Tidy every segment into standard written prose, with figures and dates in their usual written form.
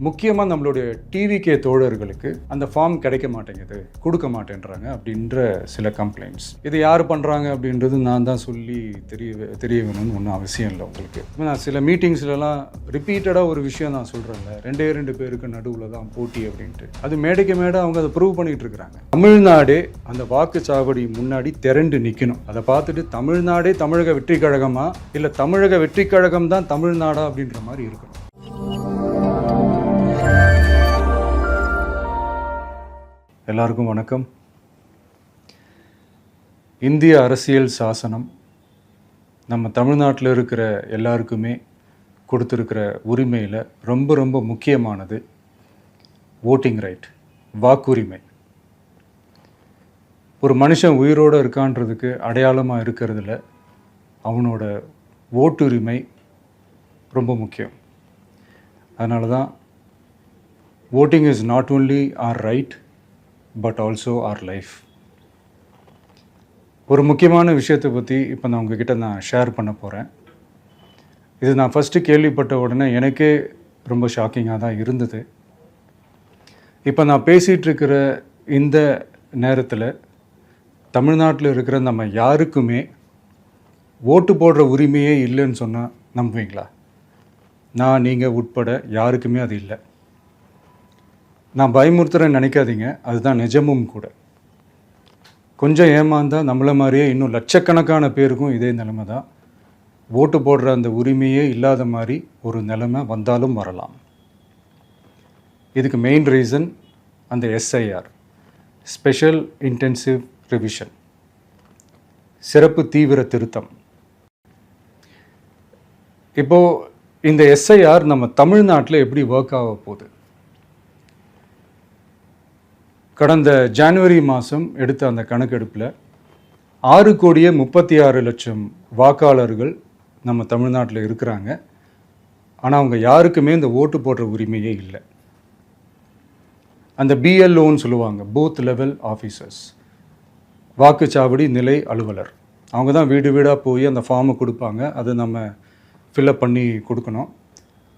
முக்கியமாக நம்மளுடைய டிவிகே தோழர்களுக்கு அந்த ஃபார்ம் கிடைக்க மாட்டேங்குது, கொடுக்க மாட்டேன்றாங்க அப்படின்ற சில கம்ப்ளைண்ட்ஸ். இது யார் பண்ணுறாங்க அப்படின்றது நான் தான் சொல்லி தெரிய வேணும்னு ஒன்றும் அவசியம் இல்லை உங்களுக்கு. நான் சில மீட்டிங்ஸ்லலாம் ரிப்பீட்டடாக ஒரு விஷயம் நான் சொல்கிறேன்ல, ரெண்டு பேருக்கு நடுவில் தான் போட்டி அப்படின்ட்டு. அது மேடைக்கு மேடை அவங்க அதை ப்ரூவ் பண்ணிகிட்டு இருக்கிறாங்க. தமிழ்நாடே அந்த வாக்குச்சாவடி முன்னாடி திரண்டு நிற்கணும். அதை பார்த்துட்டு தமிழ்நாடே தமிழக வெற்றி கழகமா இல்லை தமிழக வெற்றி கழகம் தான் தமிழ்நாடா அப்படின்ற மாதிரி இருக்கணும். எல்லாருக்கும் வணக்கம். இந்திய அரசியல் சாசனம் நம்ம தமிழ்நாட்டில் இருக்கிற எல்லாருக்குமே கொடுத்துருக்கிற உரிமையில் ரொம்ப ரொம்ப முக்கியமானது ஓட்டிங் ரைட், வாக்குரிமை. ஒரு மனுஷன் உயிரோடு இருக்கான்றதுக்கு அடையாளமாக இருக்கிறதுல அவனோட ஓட்டுரிமை ரொம்ப முக்கியம். அதனால தான் voting is not only our right but also our life. ஒரு முக்கியமான விஷயத்தை பற்றி இப்போ நான் உங்ககிட்ட ஷேர் பண்ண போகிறேன். இது நான் ஃபஸ்ட்டு கேள்விப்பட்ட உடனே எனக்கே ரொம்ப ஷாக்கிங்காக தான் இருந்தது. இப்போ நான் பேசிகிட்டு இருக்கிற இந்த நேரத்தில் தமிழ்நாட்டில் இருக்கிற நம்ம யாருக்குமே ஓட்டு போடுற உரிமையே இல்லைன்னு சொன்னால் நம்புவீங்களா? நான் நீங்கள் உட்பட யாருக்குமே அது இல்லை. நான் பயமுறுத்துறேன்னு நினைக்காதீங்க, அதுதான் நிஜமும் கூட. கொஞ்சம் ஏமாந்தால் நம்மளை மாதிரியே இன்னும் லட்சக்கணக்கான பேருக்கும் இதே நிலைமை தான். ஓட்டு போடுற அந்த உரிமையே இல்லாத மாதிரி ஒரு நிலைமை வந்தாலும் வரலாம். இதுக்கு மெயின் ரீசன் அந்த எஸ்ஐஆர், ஸ்பெஷல் இன்டென்சிவ் ரிவிஷன், சிறப்பு தீவிர திருத்தம். இப்போது இந்த எஸ்ஐஆர் நம்ம தமிழ்நாட்டில் எப்படி ஒர்க் ஆக போகுது? கடந்த ஜனவரி மாதம் எடுத்த அந்த கணக்கெடுப்பில் 6,36,00,000 வாக்காளர்கள் நம்ம தமிழ்நாட்டில் இருக்கிறாங்க. ஆனால் அவங்க யாருக்குமே இந்த ஓட்டு போடுற உரிமையே இல்லை. அந்த பிஎல்ஓன்னு சொல்லுவாங்க, பூத் லெவல் ஆஃபீஸர்ஸ், வாக்குச்சாவடி நிலை அலுவலர். அவங்க தான் வீடு வீடாக போய் அந்த ஃபார்மை கொடுப்பாங்க. அதை நம்ம ஃபில்அப் பண்ணி கொடுக்கணும்.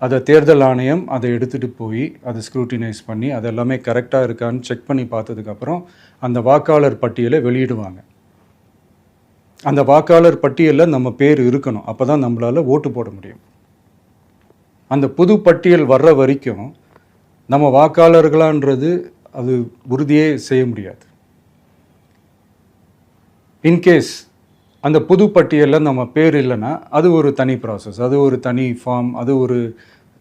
அதை தேர்தல் ஆணையம் அதை எடுத்துகிட்டு போய் அதை ஸ்க்ரூட்டினைஸ் பண்ணி அது எல்லாமே கரெக்டாக இருக்கான்னு செக் பண்ணி பார்த்ததுக்கப்புறம் அந்த வாக்காளர் பட்டியலை வெளியிடுவாங்க. அந்த வாக்காளர் பட்டியலில் நம்ம பேர் இருக்கணும், அப்போ தான் நம்மளால் ஓட்டு போட முடியும். அந்த புது பட்டியல் வர்ற வரைக்கும் நம்ம வாக்காளர்களான்றது அது உறுதியே செய்ய முடியாது. இன்கேஸ் அந்த புது பட்டியலில் நம்ம பேர் இல்லைன்னா அது ஒரு தனி ப்ராசஸ், அது ஒரு தனி ஃபார்ம், அது ஒரு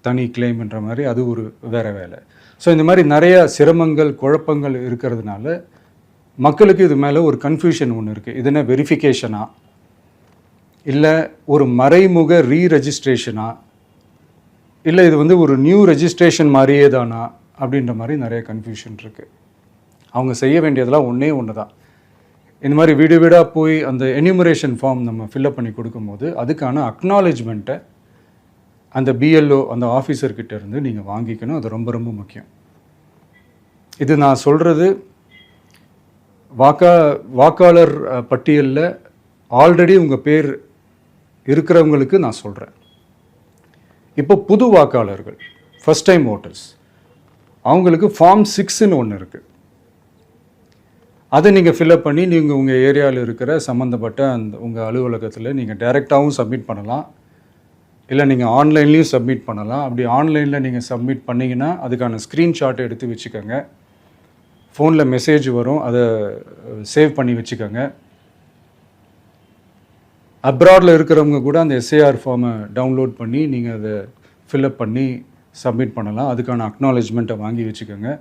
தனி கிளைம்ன்ற மாதிரி அது ஒரு வேறு வேலை. ஸோ இந்த மாதிரி நிறைய சிரமங்கள் குழப்பங்கள் இருக்கிறதுனால மக்களுக்கு இது மேலே ஒரு கன்ஃபியூஷன் ஒன்று இருக்குது. இது என்ன வெரிஃபிகேஷனா இல்லை ஒரு மறைமுக ரீரெஜிஸ்ட்ரேஷனா இல்லை இது ஒரு நியூ ரெஜிஸ்ட்ரேஷன் மாதிரியே தானா அப்படின்ற மாதிரி நிறைய கன்ஃபியூஷன் இருக்குது. அவங்க செய்ய வேண்டியதெல்லாம் ஒன்று தான். இந்த மாதிரி வீடு வீடாக போய் அந்த என்யூமரேஷன் ஃபார்ம் நம்ம ஃபில்அப் பண்ணி கொடுக்கும்போது அதுக்கான அக்னாலேஜ்மெண்ட்டை அந்த பிஎல்ஓ அந்த ஆஃபீஸர்கிட்ட இருந்து நீங்கள் வாங்கிக்கணும். அது ரொம்ப ரொம்ப முக்கியம். இது நான் சொல்கிறது வாக்காளர் பட்டியலில் ஆல்ரெடி உங்கள் பேர் இருக்கிறவங்களுக்கு நான் சொல்கிறேன். இப்போ புது வாக்காளர்கள், ஃபஸ்ட் டைம் ஓட்டர்ஸ், அவங்களுக்கு ஃபார்ம் 6ன்னு ஒன்று இருக்குது. அதை நீங்கள் ஃபில்அப் பண்ணி நீங்கள் உங்கள் ஏரியாவில் இருக்கிற சம்மந்தப்பட்ட அந்த உங்கள் அலுவலகத்தில் நீங்கள் டைரெக்டாகவும் சப்மிட் பண்ணலாம், இல்லை நீங்கள் ஆன்லைன்லேயும் சப்மிட் பண்ணலாம். அப்படி ஆன்லைனில் நீங்கள் சப்மிட் பண்ணிங்கன்னா அதுக்கான ஸ்க்ரீன்ஷாட்டை எடுத்து வச்சுக்கோங்க. ஃபோனில் மெசேஜ் வரும், அதை சேவ் பண்ணி வச்சுக்கோங்க. அப்ராடில் இருக்கிறவங்க கூட அந்த எஸ்ஏஆர் ஃபார்மை டவுன்லோட் பண்ணி நீங்கள் அதை ஃபில்அப் பண்ணி சப்மிட் பண்ணலாம். அதுக்கான அக்னாலேஜ்மெண்ட்டை வாங்கி வச்சுக்கோங்க.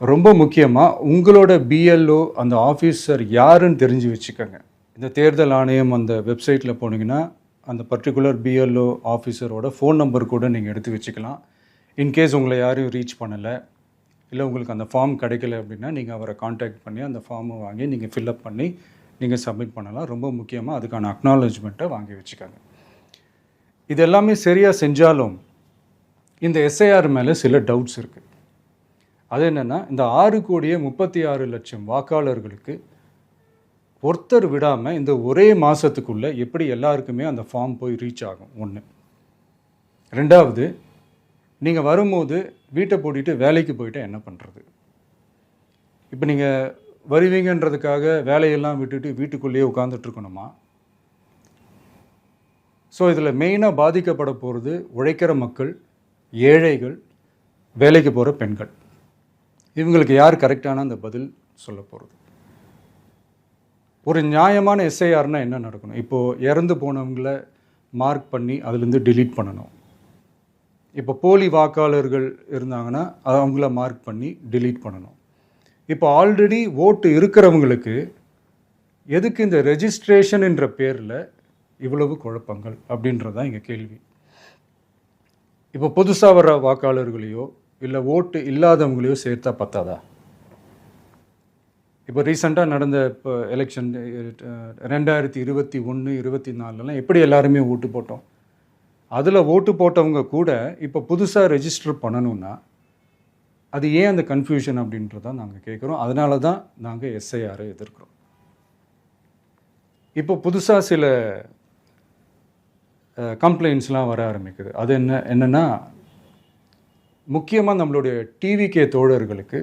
ரொம்ப முக்கியமாக உங்களோட பிஎல்ஓ அந்த ஆஃபீஸர் யாருன்னு தெரிஞ்சு வச்சுக்கோங்க. இந்த தேர்தல் ஆணையம் அந்த வெப்சைட்டில் போனீங்கன்னா அந்த பர்டிகுலர் பிஎல்ஓ ஆஃபீஸரோட ஃபோன் நம்பர் கூட நீங்கள் எடுத்து வச்சுக்கலாம். இன்கேஸ் உங்களை யாரும் ரீச் பண்ணலை இல்லை உங்களுக்கு அந்த ஃபார்ம் கிடைக்கல அப்படின்னா நீங்கள் அவரை காண்டாக்ட் பண்ணி அந்த ஃபார்மை வாங்கி நீங்கள் ஃபில்அப் பண்ணி நீங்கள் சப்மிட் பண்ணலாம். ரொம்ப முக்கியமாக அதுக்கான அக்னாலேஜ்மெண்ட்டை வாங்கி வச்சுக்கோங்க. இது எல்லாமே சரியாக செஞ்சாலும் இந்த எஸ்ஐஆர் மேலே சில டவுட்ஸ் இருக்குது. அது என்னென்னா, இந்த 6,36,00,000 வாக்காளர்களுக்கு ஒருத்தர் விடாமல் இந்த ஒரே மாதத்துக்குள்ளே எப்படி எல்லாருக்குமே அந்த ஃபார்ம் போய் ரீச் ஆகும்? ஒன்று. ரெண்டாவது, நீங்கள் வரும்போது வீட்டை பூட்டிட்டு வேலைக்கு போயிட்டு என்ன பண்ணுறது? இப்போ நீங்கள் வருவீங்கன்றதுக்காக வேலையெல்லாம் விட்டுட்டு வீட்டுக்குள்ளேயே உட்காந்துட்ருக்கணுமா? ஸோ இதில் மெயினாக பாதிக்கப்பட போகிறது உழைக்கிற மக்கள், ஏழைகள், வேலைக்கு போகிற பெண்கள். இவங்களுக்கு யார் கரெக்டான அந்த பதில் சொல்ல போகிறது? ஒரு நியாயமான எஸ்ஐஆர்னா என்ன நடக்கணும்? இப்போது இறந்து போனவங்கள மார்க் பண்ணி அதுலேருந்து டிலீட் பண்ணணும். இப்போ போலி வாக்காளர்கள் இருந்தாங்கன்னா அவங்கள மார்க் பண்ணி டிலீட் பண்ணணும். இப்போ ஆல்ரெடி ஓட்டு இருக்கிறவங்களுக்கு எதுக்கு இந்த ரெஜிஸ்ட்ரேஷன் என்ற பேரில் இவ்வளவு குழப்பங்கள் அப்படின்றது தான் எங்கள் கேள்வி. இப்போ புதுசாக வர்ற வாக்காளர்களையோ இல்லை ஓட்டு இல்லாதவங்களையோ சேர்த்தா பத்தாதா? இப்போ ரீசெண்டாக நடந்த இப்போ எலெக்ஷன் 2021, 24 எப்படி எல்லாருமே ஓட்டு போட்டோம்? அதில் ஓட்டு போட்டவங்க கூட இப்போ புதுசாக ரெஜிஸ்டர் பண்ணணுன்னா அது ஏன் அந்த கன்ஃபியூஷன் அப்படின்றதான் நாங்கள் கேட்குறோம். அதனால தான் நாங்கள் எஸ்ஐஆரை எதிர்க்கிறோம். இப்போ புதுசாக சில கம்ப்ளைண்ட்ஸ்லாம் வர ஆரம்பிக்குது. அது என்னென்னா முக்கியமாக நம்மளுடைய டிவிகே தோழர்களுக்கு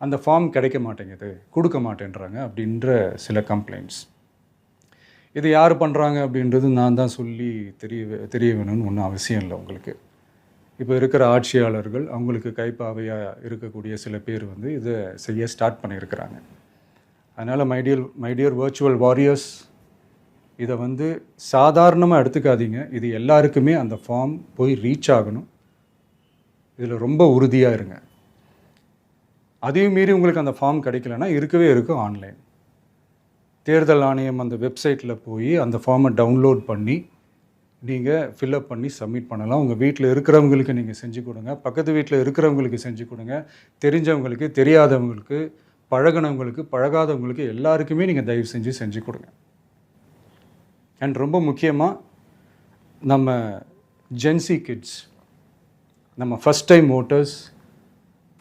அந்த ஃபார்ம் கிடைக்க மாட்டேங்குது, கொடுக்க மாட்டேன்றாங்க அப்படின்ற சில கம்ப்ளைண்ட்ஸ். இது யார் பண்ணுறாங்க அப்படின்றது நான் தான் சொல்லி தெரிய வேணும்னு ஒன்றும் அவசியம் இல்லை உங்களுக்கு. இப்போ இருக்கிற ஆட்சியாளர்கள் அவங்களுக்கு கைப்பாவையாக இருக்கக்கூடிய சில பேர் வந்து இதை செய்ய ஸ்டார்ட் பண்ணியிருக்கிறாங்க. அதனால் மைடியர் வர்ச்சுவல் வாரியர்ஸ், இதை வந்து சாதாரணமாக எடுத்துக்காதீங்க. இது எல்லாருக்குமே அந்த ஃபார்ம் போய் ரீச் ஆகணும். இதில் ரொம்ப உறுதியாக இருங்க. அதையும் மீறி உங்களுக்கு அந்த ஃபார்ம் கிடைக்கலன்னா இருக்கவே இருக்கும் ஆன்லைன். தேர்தல் ஆணையம் அந்த வெப்சைட்டில் போய் அந்த ஃபார்மை டவுன்லோட் பண்ணி நீங்கள் ஃபில்அப் பண்ணி சப்மிட் பண்ணலாம். உங்கள் வீட்டில் இருக்கிறவங்களுக்கு நீங்கள் செஞ்சு கொடுங்க, பக்கத்து வீட்டில் இருக்கிறவங்களுக்கு செஞ்சு கொடுங்க, தெரிஞ்சவங்களுக்கு, தெரியாதவங்களுக்கு, பழகினவங்களுக்கு, பழகாதவங்களுக்கு எல்லாருக்குமே நீங்கள் தயவு செஞ்சு கொடுங்க. அண்ட் ரொம்ப முக்கியமாக நம்ம ஜென்சி கிட்ஸ், நம்ம ஃபஸ்ட் டைம் ஓட்டர்ஸ்,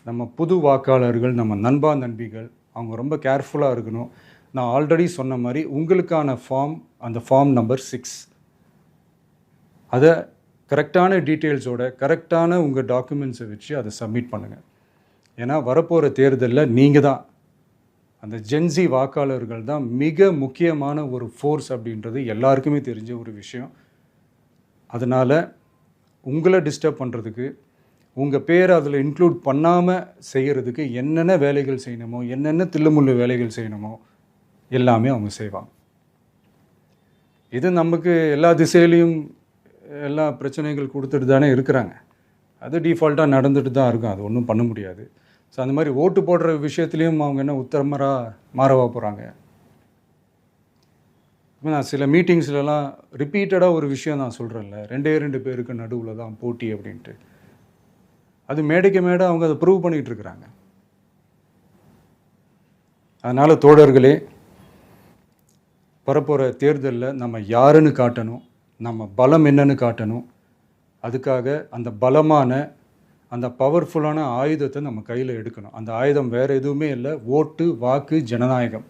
நம்ம புது வாக்காளர்கள், நம்ம நண்பா நண்பிகள், அவங்க ரொம்ப கேர்ஃபுல்லாக இருக்கணும். நான் ஆல்ரெடி சொன்ன மாதிரி உங்களுக்கான ஃபார்ம், அந்த ஃபார்ம் நம்பர் 6, அதை கரெக்டான டீட்டெயில்ஸோட கரெக்டான உங்கள் டாக்குமெண்ட்ஸை வச்சு அதை சப்மிட் பண்ணுங்கள். ஏன்னா வரப்போகிற தேர்தலில் நீங்கள் தான், அந்த ஜென்சி வாக்காளர்கள் தான் மிக முக்கியமான ஒரு ஃபோர்ஸ் அப்படின்றது எல்லாருக்குமே தெரிஞ்ச ஒரு விஷயம். அதனால் உங்களை டிஸ்டர்ப் பண்ணுறதுக்கு, உங்கள் பேரை அதில் இன்க்ளூட் பண்ணாமல் செய்கிறதுக்கு என்னென்ன வேலைகள் செய்யணுமோ, என்னென்ன தில்லுமுள்ளு வேலைகள் செய்யணுமோ எல்லாமே அவங்க செய்வாங்க. இது நமக்கு எல்லா திசையிலையும் எல்லா பிரச்சனைகள் கொடுத்துட்டு தானே இருக்கிறாங்க. அது டிஃபால்ட்டாக நடந்துட்டு தான் இருக்கும். அது ஒன்றும் பண்ண முடியாது. ஸோ அந்த மாதிரி ஓட்டு போடுற விஷயத்துலேயும் அவங்க என்ன உத்தரமராக மாறவா போகிறாங்க? நான் சில மீட்டிங்ஸ்லலாம் ரிப்பீட்டடாக ஒரு விஷயம் நான் சொல்கிறேன்ல, 2 பேருக்கு நடுவில் தான் போட்டி அப்படின்ட்டு. அது மேடைக்கு மேடை அவங்க அதை ப்ரூவ் பண்ணிகிட்டு இருக்கிறாங்க. அதனால் தோழர்களே, வரப்போகிற தேர்தலில் நம்ம யாருன்னு காட்டணும், நம்ம பலம் என்னன்னு காட்டணும். அதுக்காக அந்த பலமான, அந்த பவர்ஃபுல்லான ஆயுதத்தை நம்ம கையில் எடுக்கணும். அந்த ஆயுதம் வேறு எதுவுமே இல்லை, ஓட்டு, வாக்கு, ஜனநாயகம்.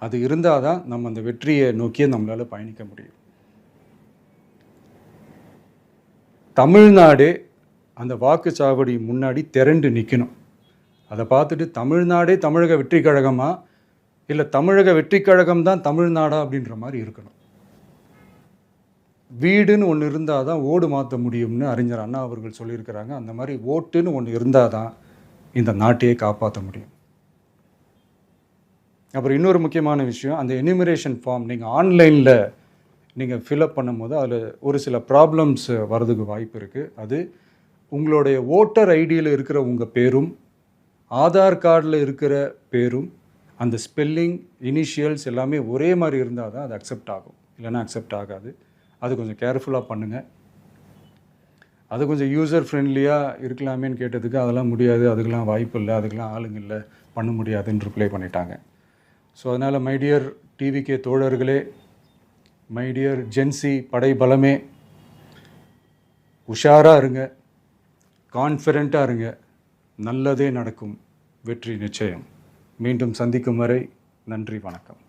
அது இருந்தால் தான் நம்ம அந்த வெற்றியை நோக்கியே நம்மளால் பயணிக்க முடியும். தமிழ்நாடே அந்த வாக்குச்சாவடி முன்னாடி திரண்டு நிற்கணும். அதை பார்த்துட்டு தமிழ்நாடே தமிழக வெற்றி கழகமா இல்லை தமிழக வெற்றி கழகம் தான் தமிழ்நாடா அப்படின்ற மாதிரி இருக்கணும். வீடுன்னு ஒன்று இருந்தால் தான் ஓடு மாற்ற முடியும்னு அறிஞர் அண்ணா அவர்கள் சொல்லியிருக்கிறாங்க. அந்த மாதிரி ஓட்டுன்னு ஒன்று இருந்தால் தான் இந்த நாட்டையே காப்பாற்ற முடியும். அப்புறம் இன்னொரு முக்கியமான விஷயம், அந்த எனிமரேஷன் ஃபார்ம் நீங்கள் ஆன்லைனில் நீங்கள் ஃபில்அப் பண்ணும்போது அதில் ஒரு சில ப்ராப்ளம்ஸ் வர்றதுக்கு வாய்ப்பு இருக்குது. அது உங்களுடைய ஓட்டர் ஐடியில் இருக்கிற உங்கள் பேரும் ஆதார் கார்டில் இருக்கிற பேரும் அந்த ஸ்பெல்லிங், இனிஷியல்ஸ் எல்லாமே ஒரே மாதிரி இருந்தால் தான் அது அக்செப்ட் ஆகும், இல்லைன்னா அக்செப்ட் ஆகாது. அது கொஞ்சம் கேர்ஃபுல்லாக பண்ணுங்கள். அது கொஞ்சம் யூசர் ஃப்ரெண்ட்லியாக இருக்கலாமேன்னு கேட்டதுக்கு அதெல்லாம் முடியாது, அதுக்கெலாம் வாய்ப்பு இல்லை, அதுக்கெலாம் ஆளுங்க இல்லை, பண்ண முடியாதுன்னு ரிப்ளை பண்ணிட்டாங்க. ஸோ அதனால் மைடியர் டிவிகே தோழர்களே, மைடியர் ஜென்சி படை பலமே, உஷாராக இருங்க, கான்ஃபிடெண்ட்டாக இருங்க, நல்லதே நடக்கும், வெற்றி நிச்சயம். மீண்டும் சந்திக்கும் வரை நன்றி, வணக்கம்.